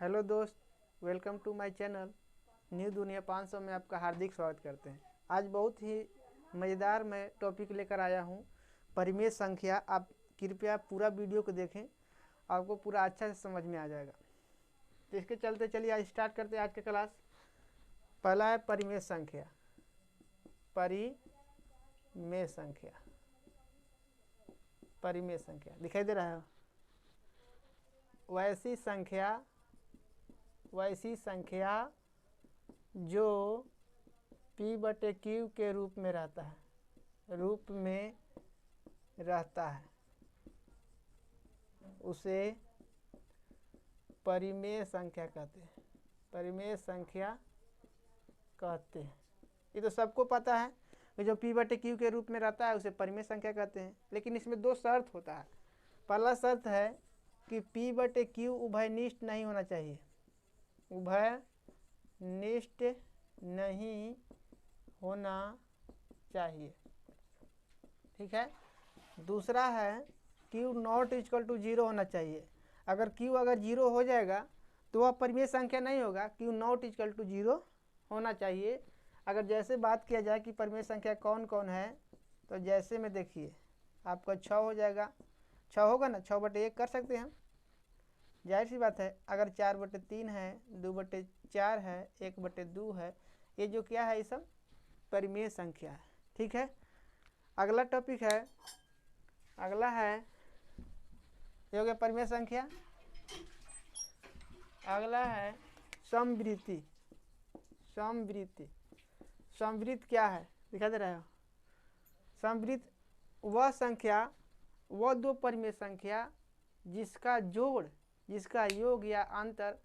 Hello दोस्त, welcome to my channel new दुनिया 500 में आपका हार्दिक स्वागत करते हैं। आज बहुत ही मज़ेदार मैं टॉपिक लेकर आया हूं, परिमेय संख्या। आप कृपया पूरा वीडियो को देखें, आपको पूरा अच्छा से समझ में आ जाएगा। तो इसके चलते चलिए आज स्टार्ट करते हैं आज का क्लास। पहला है परिमेय संख्या। परिमेय संख्या, परिमेय संख्या दिखाई दे रहा है। वैसी संख्या जो P/Q के रूप में रहता है, उसे परिमेय संख्या कहते हैं। परिमेय संख्या कहते हैं। ये तो सबको पता है कि जो P/Q के रूप में रहता है उसे परिमेय संख्या कहते हैं। लेकिन इसमें दो शर्त होता है। पहला शर्त है कि P/Q उभयनिष्ठ नहीं होना चाहिए, उभयनिष्ठ नहीं होना चाहिए। ठीक है। दूसरा है Q नॉट इक्वल टू 0 होना चाहिए। अगर Q 0 हो जाएगा तो वह परिमेय संख्या नहीं होगा। Q नॉट इक्वल टू 0 होना चाहिए। अगर जैसे बात किया जाए कि परिमेय संख्या कौन कौन है, तो जैसे में देखिए आपका 6 हो जाएगा। 6 होगा ना, 6/1 कर सकते हैं हम, जाहिर सी बात है। अगर 4/3 है, 2/4 है, 1/2 है, ये जो क्या है, ये सब परिमेय संख्या है। ठीक है। अगला टॉपिक है, अगला है ये हो गया परिमेय संख्या। अगला है समवृत्ति। समवृत्त क्या है, दिखा दे रहे हो। समवृत्त वह संख्या, वह दो परिमेय संख्या जिसका जोड़, जिसका योग या अंतर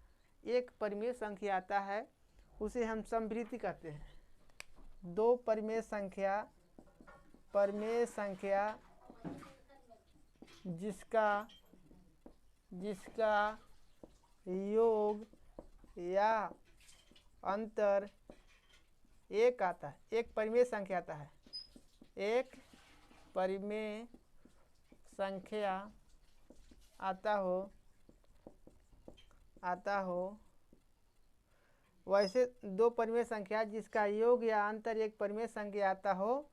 एक परिमेय संख्या आता है, उसे हम समवृत्ति कहते हैं। दो परिमेय संख्या जिसका योग या अंतर एक आता है, एक परिमेय संख्या आता है, एक परिमेय संख्या आता हो, वैसे दो परिमेय संख्या जिसका योग या अंतर एक परिमेय संख्या आता हो,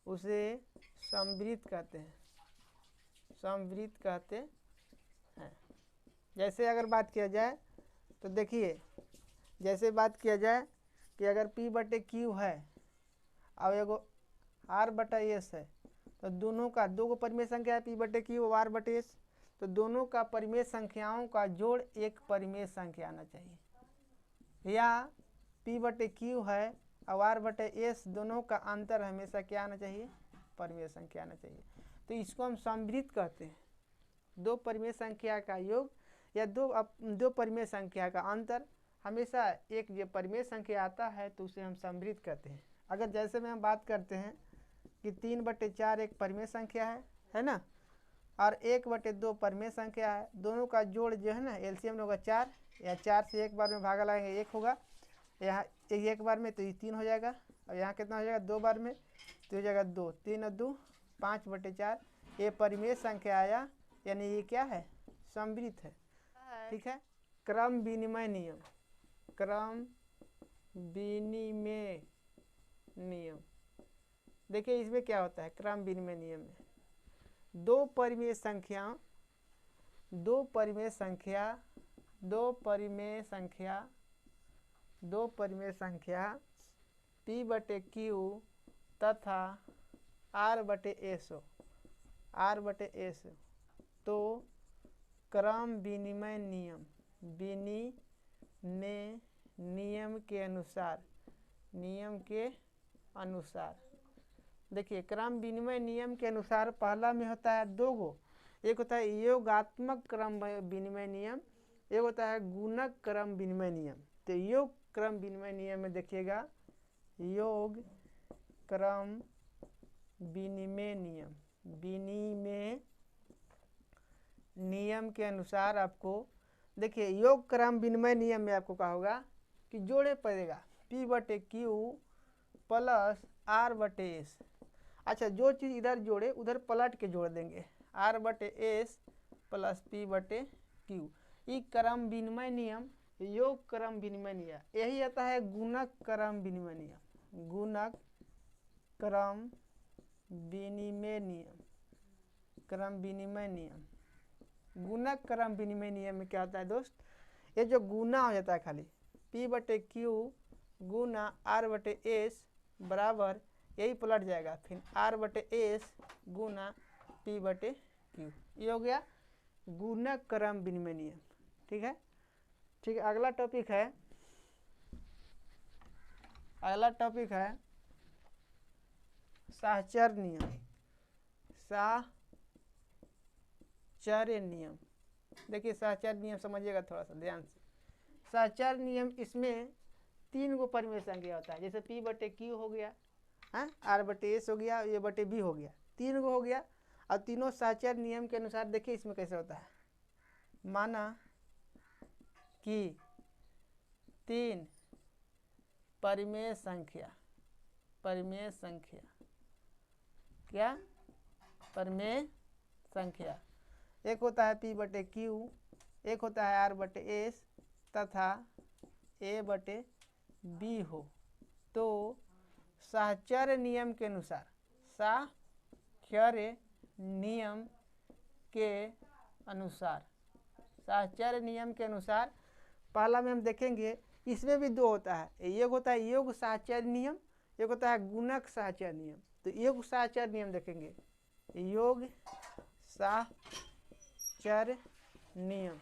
उसे समवृत्त कहते हैं। समवृत्त कहते हैं। जैसे अगर बात किया जाए तो देखिए, जैसे बात किया जाए कि अगर P/Q है और एगो R/S है, तो दोनों का दो परिमेय संख्या है, P/Q और R/S, तो दोनों का परिमेय संख्याओं का जोड़ एक परिमेय संख्या आना चाहिए। या P/Q है और R/S, दोनों का अंतर हमेशा क्या आना चाहिए, परिमेय संख्या आना चाहिए। तो इसको हम समवृत्त कहते हैं। दो परिमेय संख्या का योग या दो परिमेय संख्या का अंतर हमेशा एक जो परिमेय संख्या आता है, तो उसे हम समवृत्त कहते हैं। अगर जैसे में हम बात करते हैं कि 3/4 एक परिमेय संख्या है ना, और 1/2 परिमेय संख्या है, दोनों का जोड़ जो है ना, एलसीएम होगा 4, या 4 से एक बार में भागा लगाएंगे 1 होगा, यहाँ एक बार में तो ये 3 हो जाएगा, और यहाँ कितना हो जाएगा, 2 बार में तो हो जाएगा 2, 3 और 2 5/4। ये परिमेय संख्या आया, यानी ये क्या है, समवृत्त है। ठीक है। क्रम विनिमय नियम। क्रम विनिमय नियम, देखिए इसमें क्या होता है। क्रम विनिमय नियम में दो परिमेय संख्या P/Q तथा R/S हो, तो क्रम विनिमय नियम के अनुसार देखिए, क्रम विनिमय नियम के अनुसार पहला में होता है दो गो। एक होता है योगात्मक क्रम विनिमय नियम, एक होता है गुणक क्रम विनिमय नियम। तो योग क्रम विनिमय नियम में देखिएगा, योग क्रम विनिमय नियम के अनुसार आपको देखिए, योग क्रम विनिमय नियम में आपको कहा होगा कि जोड़े पड़ेगा P/Q प्लस R/S। अच्छा, जो चीज़ इधर जोड़े उधर पलट के जोड़ देंगे, R/S प्लस P/Q। ये क्रम विनिमय नियम योग क्रम विनिमय नियम, यही आता है गुणक क्रम विनिमय नियम। गुणक क्रम विनिमय नियम, क्रम विनिमय नियम। गुणक क्रम विनिमय नियम में क्या होता है दोस्त, ये जो गुना हो जाता है खाली P/Q गुना R/S बराबर यही पलट जाएगा फिर R/S गुना P/Q, ये हो गया गुणक क्रम विनिमय नियम। ठीक है, ठीक है। अगला टॉपिक है साहचर्य नियम। साहचर्य नियम, देखिए साहचर्य नियम समझिएगा थोड़ा सा ध्यान से। साहचर्य नियम, इसमें 3 गो परिमेय संख्या होता है, जैसे P/Q हो गया, R/S हो गया, A/B हो गया, 3 गो हो गया। और तीनों साहचर्य नियम के अनुसार देखिए इसमें कैसे होता है। माना कि 3 परिमेय संख्या, क्या परिमेय संख्या, एक होता है P/Q, एक होता है R/S तथा A/B हो, तो साहचर्य नियम के अनुसार, साहचर्य नियम के अनुसार पहला में हम देखेंगे, इसमें भी 2 होता है, एक होता है योग साहचर्य नियम, एक होता है गुणक साहचर्य नियम। तो योग साहचर्य नियम देखेंगे, योग साहचर्य नियम,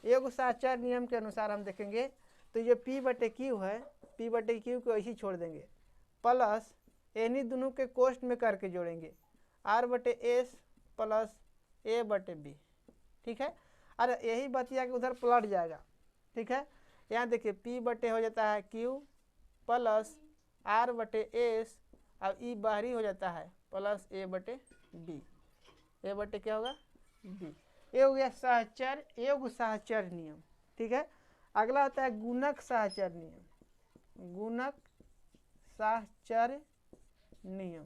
योग साहचर्य नियम के अनुसार हम देखेंगे तो ये P/Q है, P/Q को ऐसे छोड़ देंगे, प्लस इन्हीं दोनों के कोष्ठ में करके जोड़ेंगे R/S प्लस A/B। ठीक है, अरे यही बतिया के उधर पलट जाएगा। ठीक है, यहाँ देखिए P/T हो जाता है Q प्लस R/S और E बाहरी हो जाता है प्लस A/B, A/T क्या होगा B। ये हो गया साहचर्य, योग साहचर्य नियम। ठीक है, अगला होता है गुणक साहचर्य नियम। गुणक साहचर्य नियम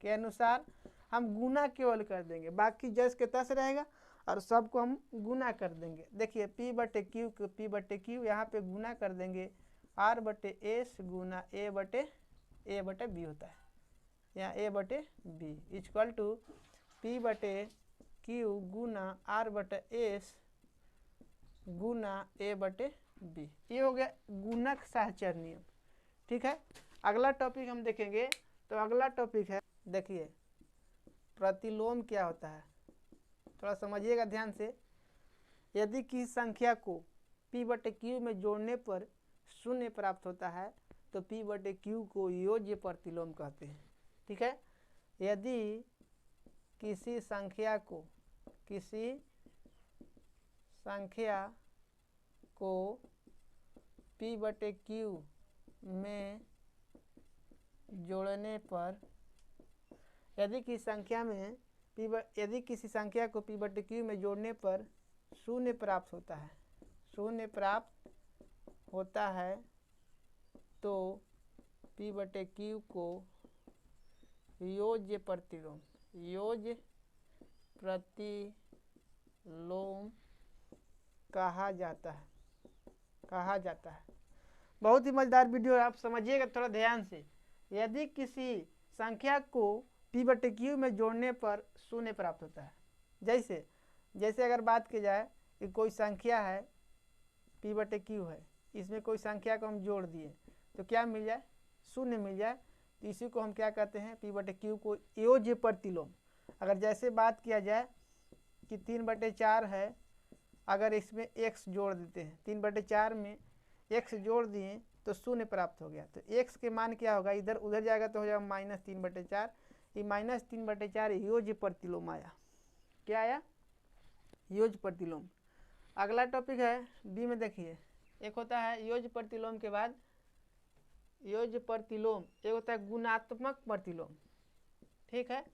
के अनुसार हम गुना केवल कर देंगे, बाकी जस के तस रहेगा और सबको हम गुना कर देंगे। देखिए P/Q को P/Q यहाँ पे गुना कर देंगे, R/S गुना A/B होता है, यहाँ A/B equal to P/Q Guna R/S Guna A/B। ये हो गया गुणक साहचर्य नियम। ठीक है, अगला टॉपिक हम देखेंगे, तो अगला टॉपिक है, देखिए प्रतिलोम क्या होता है, थोड़ा समझिएगा ध्यान से। यदि किसी संख्या को P/Q में जोड़ने पर 0 प्राप्त होता है तो P/Q को योज्य प्रतिलोम कहते हैं। ठीक है, यदि किसी संख्या को P/Q में जोड़ने पर, यदि किसी संख्या को P/Q में जोड़ने पर 0 प्राप्त होता है तो P/Q को योज्य प्रतिलोम कहा जाता है। बहुत ही मजेदार वीडियो है, आप समझिएगा थोड़ा ध्यान से। यदि किसी संख्या को P/Q में जोड़ने पर 0 प्राप्त होता है, जैसे अगर बात की जाए कि कोई संख्या है P/Q है, इसमें कोई संख्या को हम जोड़ दिए तो क्या मिल जाए, 0 मिल जाए, तो इसी को हम क्या कहते हैं, P/Q को योज्य प्रतिलोम। अगर जैसे बात किया जाए कि 3/4 है, अगर इसमें x जोड़ देते हैं, 3/4 में x जोड़ दिए तो 0 प्राप्त हो गया, तो x के मान क्या होगा, इधर उधर जाएगा तो हो जाएगा -3/4, ये -3/4 योज्य प्रतिलोम आया। क्या आया, योज्य प्रतिलोम। अगला टॉपिक है बी में, देखिए एक होता है योज्य प्रतिलोम के बाद योज्य प्रतिलोम, एक होता है गुणात्मक प्रतिलोम। ठीक है,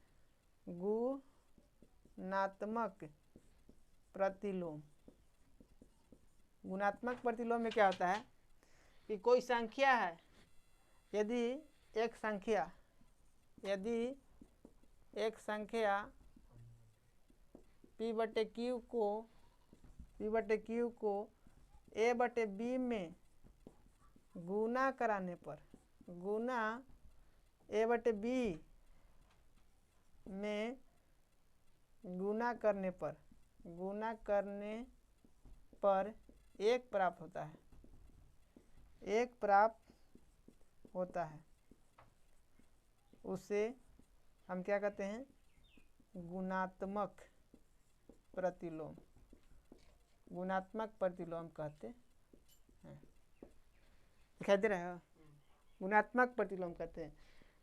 गुणात्मक प्रतिलोम में क्या होता है कि कोई संख्या है, यदि एक संख्या P/Q को ए बटे बी में गुना कराने पर, गुना ए बटे बी में गुना करने पर, गुना करने पर एक प्राप्त होता है, एक प्राप्त होता है, उसे हम क्या कहते हैं? गुणात्मक प्रतिलोम, गुणात्मक प्रतिलोम कहते हैं। दिखाई दे रहा है? गुणात्मक प्रतिलोम कहते हैं।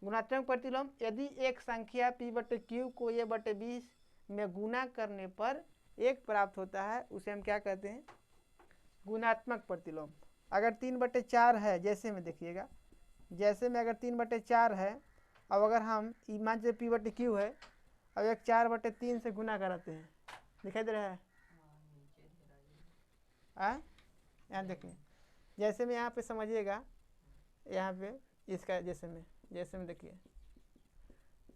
गुणात्मक प्रतिलोम यदि एक संख्या p बटे q को a बटे b में गुना करने पर एक प्राप्त होता है, उसे हम क्या कहते हैं? गुणात्मक प्रतिलोम। अगर 3/4 है, जैसे में देखिएगा, जैसे में अगर 3/4 है, अब अगर हम मान लीजिए p बटे q है, अब एक 4/3 से गुना कराते हैं, दिखाई दे रहा है? यहाँ देखिए, जैसे में यहाँ पे समझिएगा, यहाँ पे इसका जैसे में देखिए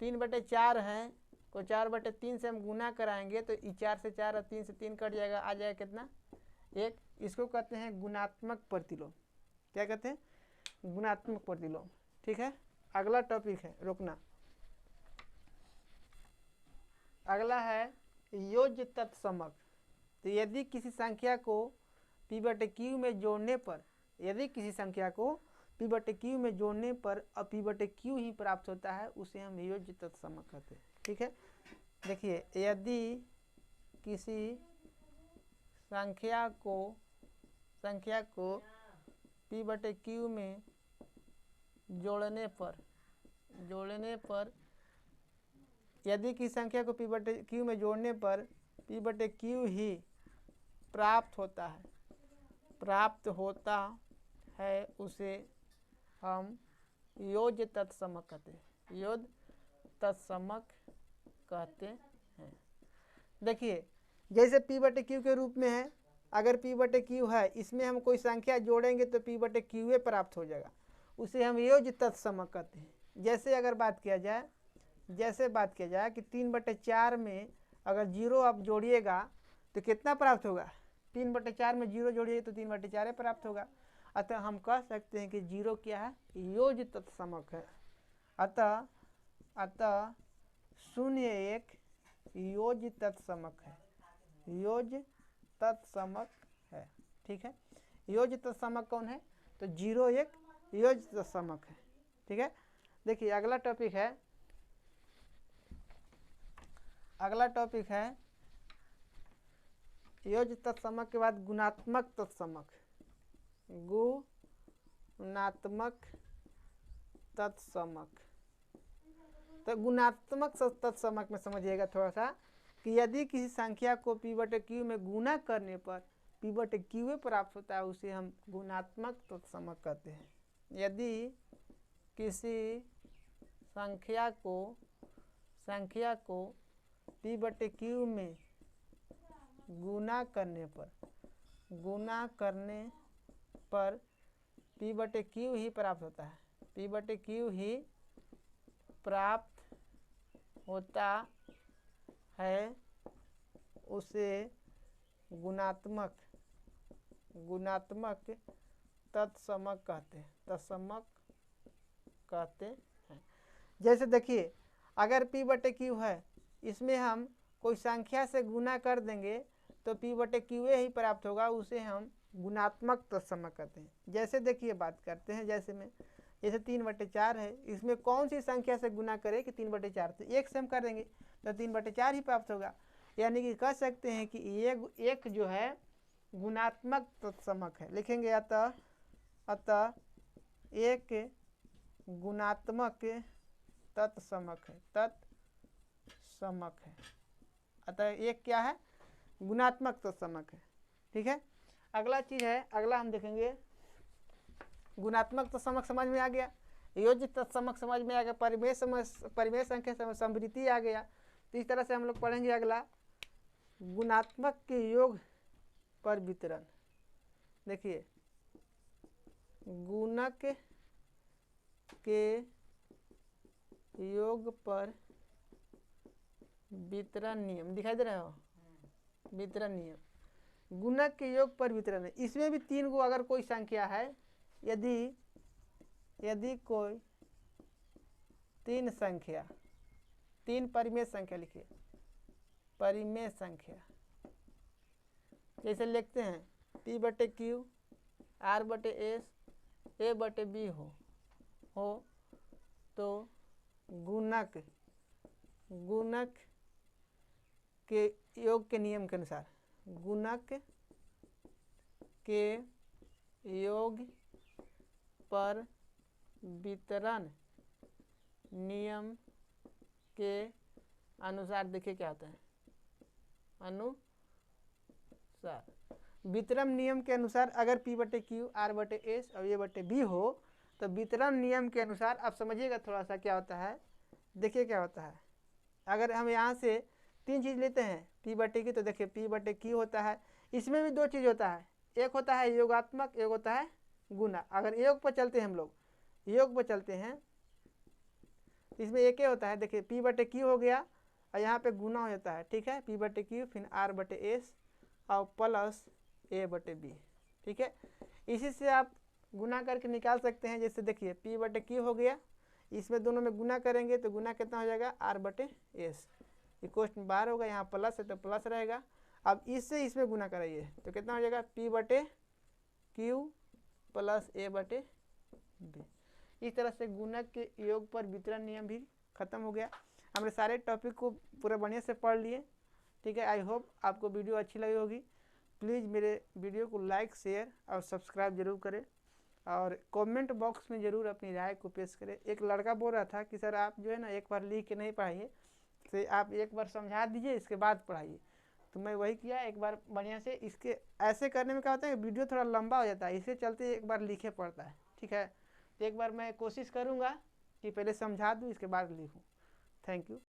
3/4 है, को 4/3 से हम गुना कराएंगे तो 4 से 4 और 3 से 3 कट जाएगा, आ जाएगा कितना? 1। इसको कहते हैं गुणात्मक प्रतिलोम। क्या कहते हैं? गुणात्मक प्रतिलोम। ठीक है, अगला टॉपिक है, रोकना। अगला है योज्य तत्समक। तो यदि किसी संख्या को p बटे q में जोड़ने पर, यदि किसी संख्या को p बटे q में जोड़ने पर अब p बटे q ही प्राप्त होता है, उसे हम योज्य तत्समक कहते हैं। ठीक है, देखिए, यदि किसी संख्या को p बटे q में जोड़ने पर यदि किसी संख्या को p बटे q में जोड़ने पर p बटे q ही प्राप्त होता है, उसे हम योज्य तत्समक कहते हैं, योज्य तत्समक कहते हैं। देखिए, जैसे p बटे q के रूप में है, अगर p बटे q है, इसमें हम कोई संख्या जोड़ेंगे तो p बटे q प्राप्त हो जाएगा, उसे हम योज्य तत्समक कहते हैं। जैसे अगर बात किया जाए कि 3/4 में अगर 0 आप जोड़िएगा तो कितना प्राप्त होगा? 3/4 में 0 जोड़िए तो 3/4 प्राप्त होगा। अतः हम कह सकते हैं कि 0 क्या है? योज्य तत्समक है। अतः 0 एक योज्य तत्समक है, योज्य तत्समक है। ठीक है, योज्य तत्समक कौन है? तो 0 एक योज्य तत्समक है। ठीक है, देखिए अगला टॉपिक है योज्य तत्समक के बाद गुणात्मक तत्समक। गुणात्मक तत्समक। तो गुणात्मक तत्समक में समझिएगा थोड़ा सा कि यदि किसी संख्या को p बटे q में गुना करने पर p बटे q प्राप्त होता है, उसे हम गुणात्मक तत्समक कहते हैं। यदि किसी संख्या को p बटे q में गुना करने पर p बटे q ही प्राप्त होता है, p बटे q ही प्राप्त होता है, उसे गुणात्मक तत्समक कहते हैं। जैसे देखिए, अगर p बटे q है, इसमें हम कोई संख्या से गुना कर देंगे तो p बटे q ही प्राप्त होगा, उसे हम गुणात्मक तत्समक कहते हैं। जैसे देखिए बात करते हैं, जैसे 3/4 है, इसमें कौन सी संख्या से गुना करें कि 3/4 से 1 से हम कर देंगे तो 3/4 ही प्राप्त होगा। यानी कि कह सकते हैं कि ये एक जो है गुणात्मक तत्समक है। लिखेंगे अतः एक गुणात्मक तत्समक है, अतः एक क्या है? गुणात्मक तत्समक है। ठीक है, अगला चीज है, अगला हम देखेंगे गुणात्मक तत्समक समझ में आ गया, योज्य तत्समक समझ में आ गया, परिमेय संख्या समृद्धि आ गया। तो इस तरह से हम लोग पढ़ेंगे अगला गुणात्मक के योग पर वितरण। देखिए, गुणक के योग पर वितरण नियम दिखाई दे रहा हो, वितरण नियम। गुणक के योग पर वितरण है। इसमें भी 3 गो अगर कोई संख्या है, यदि कोई 3 संख्या, 3 परिमेय संख्या लिखिए, परिमेय संख्या, जैसे लिखते हैं P बटे Q, R बटे S, A बटे B हो तो गुणक के योग के नियम के अनुसार, गुणक के योग पर वितरण नियम के अनुसार देखिए क्या होता है, अनुसार वितरण नियम के अनुसार अगर P बटे Q, R बटे S और A बटे B हो तो वितरण नियम के अनुसार आप समझिएगा थोड़ा सा क्या होता है। देखिए क्या होता है, अगर हम यहाँ से 3 चीज़ लेते हैं P बटे Q, तो देखिए P बटे Q होता है, इसमें भी 2 चीज़ होता है, एक होता है योगात्मक, एक होता है गुना। अगर योग पर चलते हैं हम लोग, योग पर चलते हैं, इसमें एक ही होता है, देखिए P बटे Q हो गया और यहाँ पे गुना हो जाता है, ठीक है, P बटे Q फिर R बटे S और प्लस A बटे B, ठीक है। इसी से आप गुना करके निकाल सकते हैं। जैसे देखिए P बटे Q हो गया, इसमें दोनों में गुना करेंगे तो गुना कितना हो जाएगा, R बटे S, इक्वल बाहर होगा, यहाँ प्लस है तो प्लस रहेगा। अब इससे इसमें गुना कराइए तो कितना हो जाएगा, P बटे Q प्लस A बटे B। इस तरह से गुणक के योग पर वितरण नियम भी खत्म हो गया। हमने सारे टॉपिक को पूरा बढ़िया से पढ़ लिए, ठीक है। आई होप आपको वीडियो अच्छी लगी होगी। प्लीज़ मेरे वीडियो को लाइक, शेयर और सब्सक्राइब जरूर करें और कमेंट बॉक्स में ज़रूर अपनी राय को पेश करें। एक लड़का बोल रहा था कि सर आप जो है ना एक बार लिख के नहीं पढ़ाइए, तो आप एक बार समझा दीजिए इसके बाद पढ़ाइए। तो मैं वही किया, एक बार बढ़िया से। इसके ऐसे करने में क्या होता है, वीडियो थोड़ा लंबा हो जाता है, इससे चलते एक बार लिखे पड़ता है, ठीक है। तो एक बार मैं कोशिश करूँगा कि पहले समझा दूँ इसके बाद लिखूँ। Thank you.